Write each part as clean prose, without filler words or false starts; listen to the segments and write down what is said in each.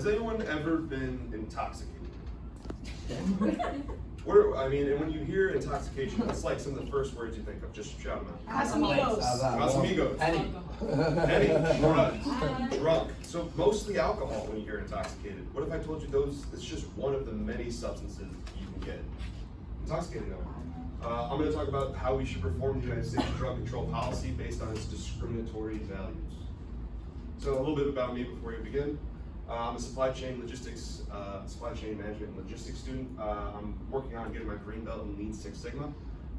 Has anyone ever been intoxicated? I mean, and when you hear intoxication, it's like some of the first words you think of. Just shout them out. Casamigos. Penny. Drunk. So mostly alcohol when you hear intoxicated. What if I told you it's just one of the many substances you can get intoxicated on? I'm going to talk about how we should reform the United States drug control policy based on its discriminatory values. So a little bit about me before we begin. I'm a supply chain management and logistics student. I'm working on getting my green belt in Lean Six Sigma.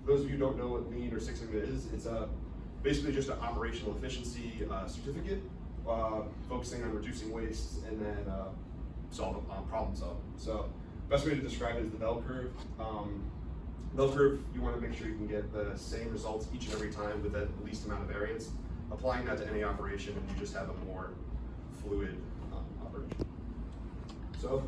For those of you who don't know what Lean or Six Sigma is, it's basically just an operational efficiency certificate, focusing on reducing waste and then problem solving. So best way to describe it is the bell curve. Bell curve, you want to make sure you can get the same results each and every time with the least amount of variance. Applying that to any operation, and you just have a more fluid operation. So,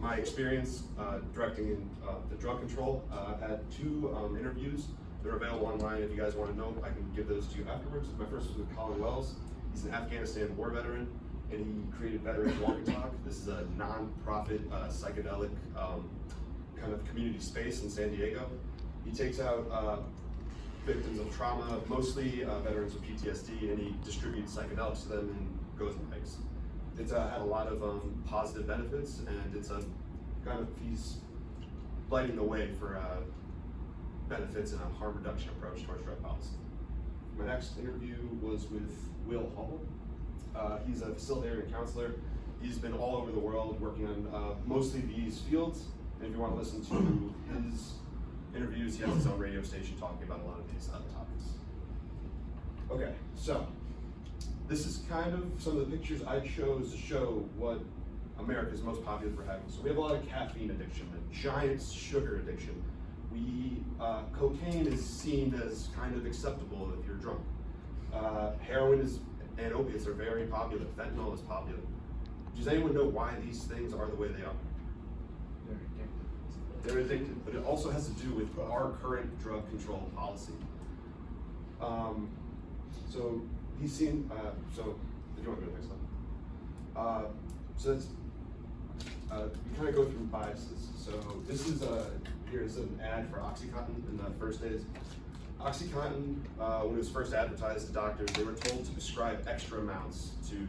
my experience directing in the drug control, I've had 2 interviews. They're available online. If you guys want to know, I can give those to you afterwards. My first was with Colin Wells. He's an Afghanistan war veteran, and he created Veterans Walk and Talk. This is a non-profit psychedelic kind of community space in San Diego. He takes out victims of trauma, mostly veterans with PTSD, and he distributes psychedelics to them and goes on hikes. It's had a lot of positive benefits, and it's he's lighting the way for benefits and a harm reduction approach towards drug policy. My next interview was with Will Hall. He's a facilitarian counselor. He's been all over the world working on mostly these fields, and if you want to listen to his interviews, he has his own radio station talking about a lot of these other topics. Okay, so this is kind of some of the pictures I chose to show what America is most popular for having. So we have a lot of caffeine addiction, a giant sugar addiction. Cocaine is seen as kind of acceptable if you're drunk. Heroin and opiates are very popular. Fentanyl is popular. Does anyone know why these things are the way they are? They're addicted, but it also has to do with our current drug control policy. So he's seen, so if you want to go to the next slide. So it's, we kind of go through biases. So this is here's an ad for OxyContin in the first days. OxyContin, when it was first advertised to doctors, they were told to prescribe extra amounts to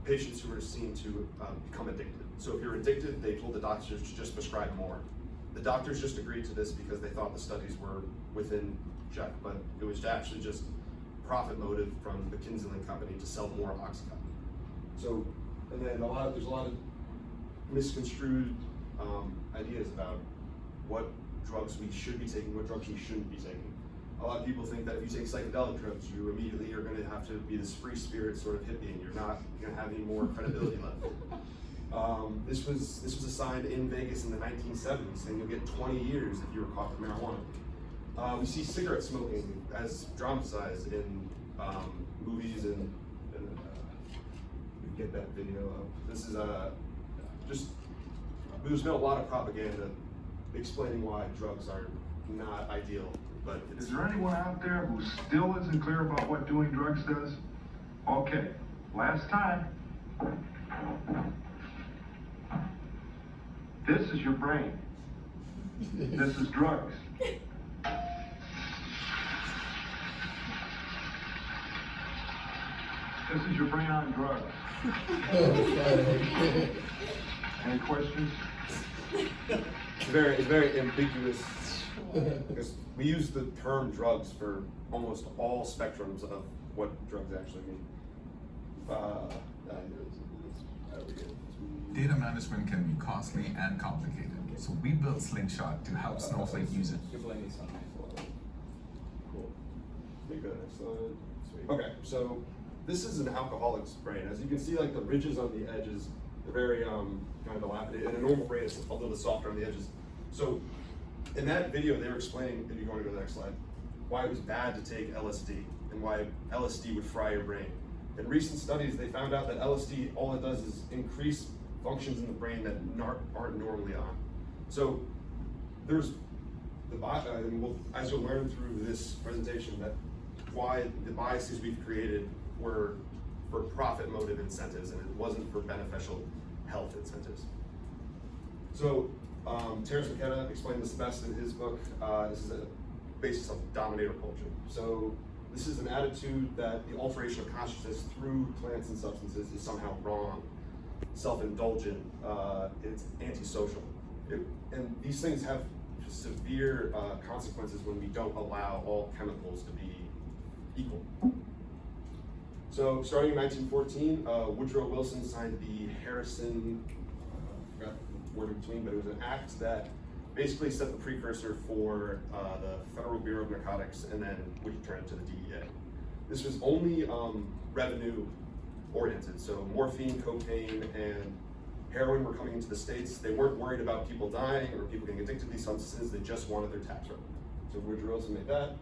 patients who were seen to become addicted. So if you're addicted, they told the doctors to just prescribe more. The doctors just agreed to this because they thought the studies were within check, but it was actually just profit motive from the Kinseling company to sell more OxyContin. So, and then there's a lot of misconstrued ideas about what drugs we should be taking, what drugs we shouldn't be taking. A lot of people think that if you take psychedelic drugs, you immediately are going to have to be this free spirit sort of hippie, and you're not going to have any more credibility left. This was assigned in Vegas in the 1970s, and you'll get 20 years if you were caught with marijuana. We see cigarette smoking as dramatized in movies, and we get that video up. This is there's been a lot of propaganda explaining why drugs are not ideal. But is there anyone out there who still isn't clear about what doing drugs does? Okay, last time. This is your brain. This is drugs. This is your brain on drugs. Any questions? It's very ambiguous. Because we use the term drugs for almost all spectrums of what drugs actually mean. Data management can be costly and complicated, so we built Slingshot to help Snowflake use it. Cool. Go to the next slide. Okay, so this is an alcoholic's brain. As you can see, like the ridges on the edges, they're very kind of dilapidated, and a normal brain is a little softer on the edges. So in that video, they were explaining, if you want to go to the next slide, why it was bad to take LSD and why LSD would fry your brain. In recent studies, they found out that LSD, all it does is increase functions in the brain that aren't normally on. So there's as you'll learn through this presentation, that why the biases we've created were for profit motive incentives, and it wasn't for beneficial health incentives. So Terence McKenna explained this best in his book. This is a basis of dominator culture. So this is an attitude that the alteration of consciousness through plants and substances is somehow wrong, self-indulgent, it's antisocial. And these things have severe consequences when we don't allow all chemicals to be equal. So starting in 1914, Woodrow Wilson signed the Harrison, I forgot the word in between, but it was an act that basically set the precursor for the Federal Bureau of Narcotics, and then would turn it to the DEA. This was only revenue oriented, so morphine, cocaine, and heroin were coming into the States. They weren't worried about people dying or people getting addicted to these substances, they just wanted their tax revenue. So Woodrow Wilson made that.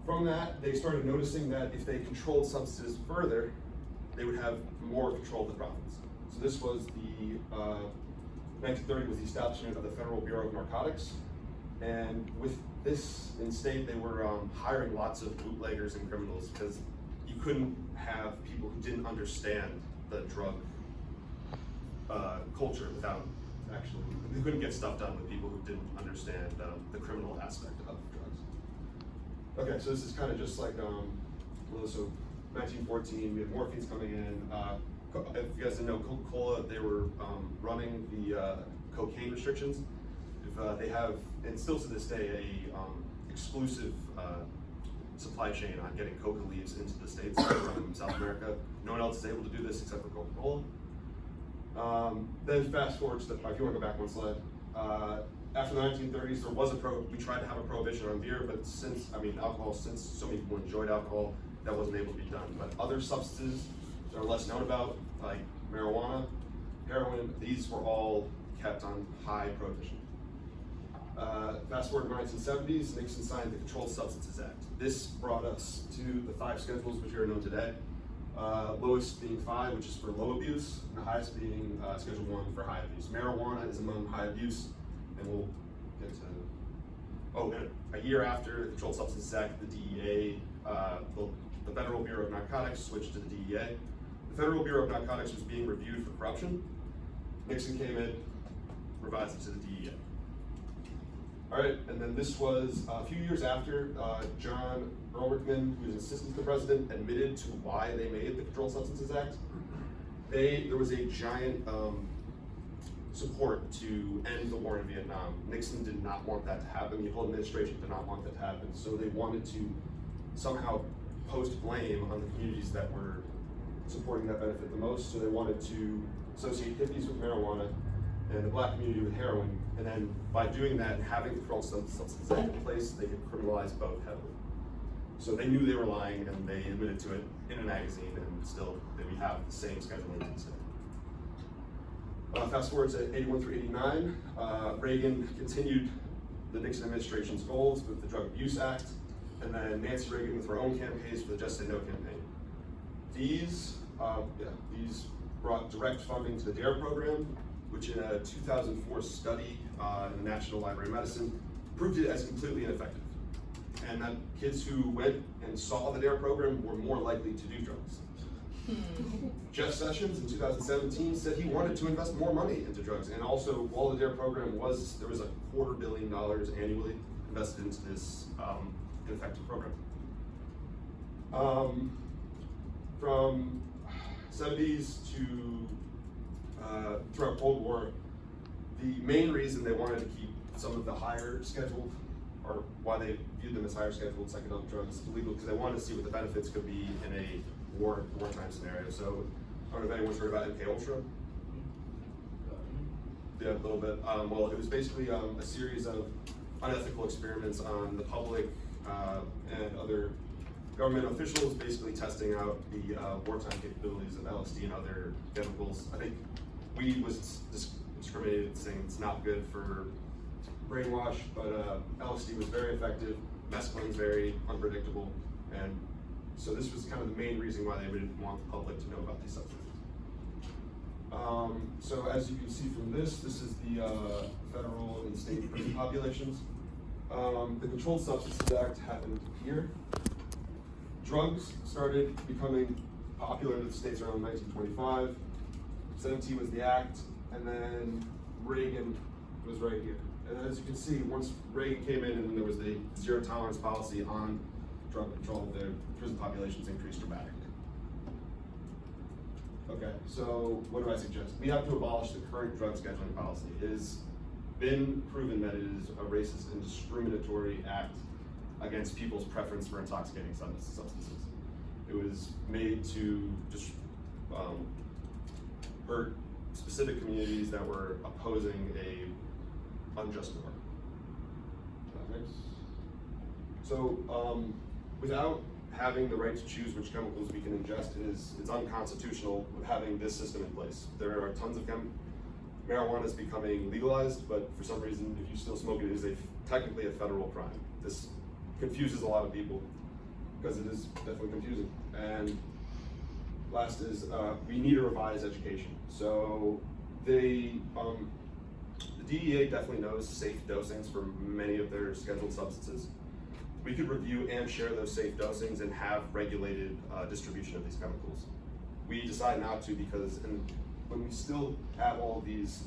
From that, they started noticing that if they controlled substances further, they would have more control of the profits. So this was the 1930 was the establishment of the Federal Bureau of Narcotics, and with this in state, they were hiring lots of bootleggers and criminals because you couldn't have people who didn't understand the drug culture without actually, they couldn't get stuff done with people who didn't understand the criminal aspect of drugs. Okay, so this is kind of just like, so 1914, we had morphines coming in. If you guys didn't know, Coca-Cola, they were running the cocaine restrictions. If they have, and still to this day, a exclusive supply chain on getting coca leaves into the States from South America. No one else is able to do this except for Coca-Cola. Then fast forward to the, if you want to go back one slide, after the 1930s, there was we tried to have a prohibition on beer, but since so many people enjoyed alcohol, that wasn't able to be done. But other substances that are less known about, like marijuana, heroin, these were all kept on high prohibition. Fast forward to the 1970s, Nixon signed the Controlled Substances Act. This brought us to the 5 schedules which are known today. Lowest being 5, which is for low abuse, and the highest being Schedule 1 for high abuse. Marijuana is among high abuse, and we'll get to, and a year after the Controlled Substances Act, the DEA, the Federal Bureau of Narcotics switched to the DEA. The Federal Bureau of Narcotics was being reviewed for corruption. Nixon came in, revised it to the DEA. All right, and then this was a few years after John Ehrlichman, who was assistant to the president, admitted to why they made the Controlled Substances Act. There was a giant support to end the war in Vietnam. Nixon did not want that to happen. The whole administration did not want that to happen. So they wanted to somehow post blame on the communities that were supporting that benefit the most. So they wanted to associate hippies with marijuana and the black community with heroin. And then by doing that and having the Controlled Substances Act in place, they could criminalize both heavily. So they knew they were lying, and they admitted to it in a magazine, and still we have the same scheduling to this day. Fast forward to 81 through 89, Reagan continued the Nixon administration's goals with the Drug Abuse Act, and then Nancy Reagan with her own campaigns for the Just Say No campaign. These brought direct funding to the DARE program, which in a 2004 study in the National Library of Medicine proved it as completely ineffective. And that kids who went and saw the DARE program were more likely to do drugs. Jeff Sessions in 2017 said he wanted to invest more money into drugs, and also while the DARE program was, there was $250 million annually invested into this ineffective program. From 70s to throughout Cold War, the main reason they wanted to keep some of the higher scheduled, or why they viewed them as higher scheduled psychedelic drugs illegal, because they wanted to see what the benefits could be in a wartime scenario. So I don't know if anyone's heard about MK Ultra. Yeah, a little bit. Well, it was basically a series of unethical experiments on the public and other government officials, basically testing out the wartime capabilities of LSD and other chemicals. I think weed was discriminated, saying it's not good for brainwash, but LSD was very effective. Mescaline's very unpredictable, and so this was kind of the main reason why they didn't want the public to know about these substances. So as you can see from this is the federal and state prison populations. The Controlled Substances Act happened here. Drugs started becoming popular in the States around 1925. 17 was the act, and then Reagan was right here. And as you can see, once Reagan came in and there was the zero tolerance policy on drug control, the prison populations increased dramatically. Okay, so what do I suggest? We have to abolish the current drug scheduling policy. It has been proven that it is a racist and discriminatory act against people's preference for intoxicating substances. It was made to just hurt specific communities that were opposing a unjust norm. So without having the right to choose which chemicals we can ingest, it's unconstitutional with having this system in place. There are tons of marijuana is becoming legalized, but for some reason, if you still smoke it, it is technically a federal crime. This confuses a lot of people because it is definitely confusing. And last is we need a revised education. So the DEA definitely knows safe dosings for many of their scheduled substances. We could review and share those safe dosings and have regulated distribution of these chemicals. We decide not to because when we still have all of these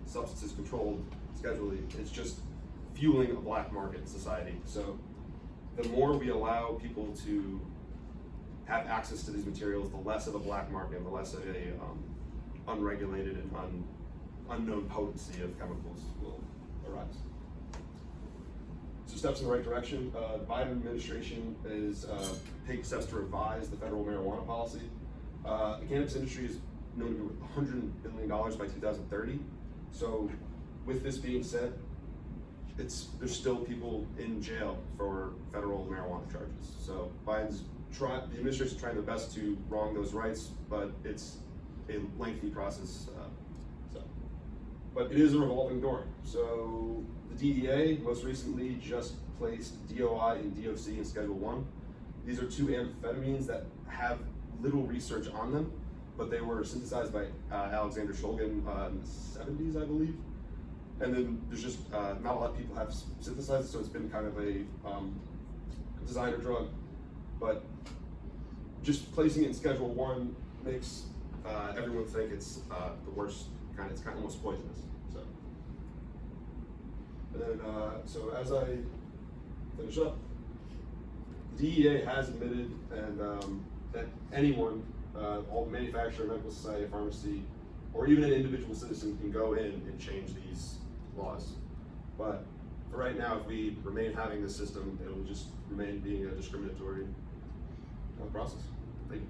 substances controlled schedulally, it's just fueling a black market society. So the more we allow people to have access to these materials, the less of a black market and the less of a unregulated and unknown potency of chemicals will arise. So steps in the right direction. The Biden administration is taking steps to revise the federal marijuana policy. The cannabis industry is known to be worth $100 billion by 2030. So with this being said, there's still people in jail for federal marijuana charges. So the administration is trying their best to wrong those rights, but it's a lengthy process. But it is a revolving door. So the DEA most recently just placed DOI and DOC in Schedule 1. These are two amphetamines that have little research on them, but they were synthesized by Alexander Shulgin in the 70s, I believe. And then there's just not a lot of people have synthesized it, so it's been kind of a designer drug. But just placing it in Schedule 1 makes everyone think it's the worst kind. It's kind of almost poisonous. So, and then so as I finish up, the DEA has admitted that anyone, all the manufacturer, medical society, pharmacy, or even an individual citizen can go in and change these laws. But for right now, if we remain having this system, it will just remain being a discriminatory process. Thank you.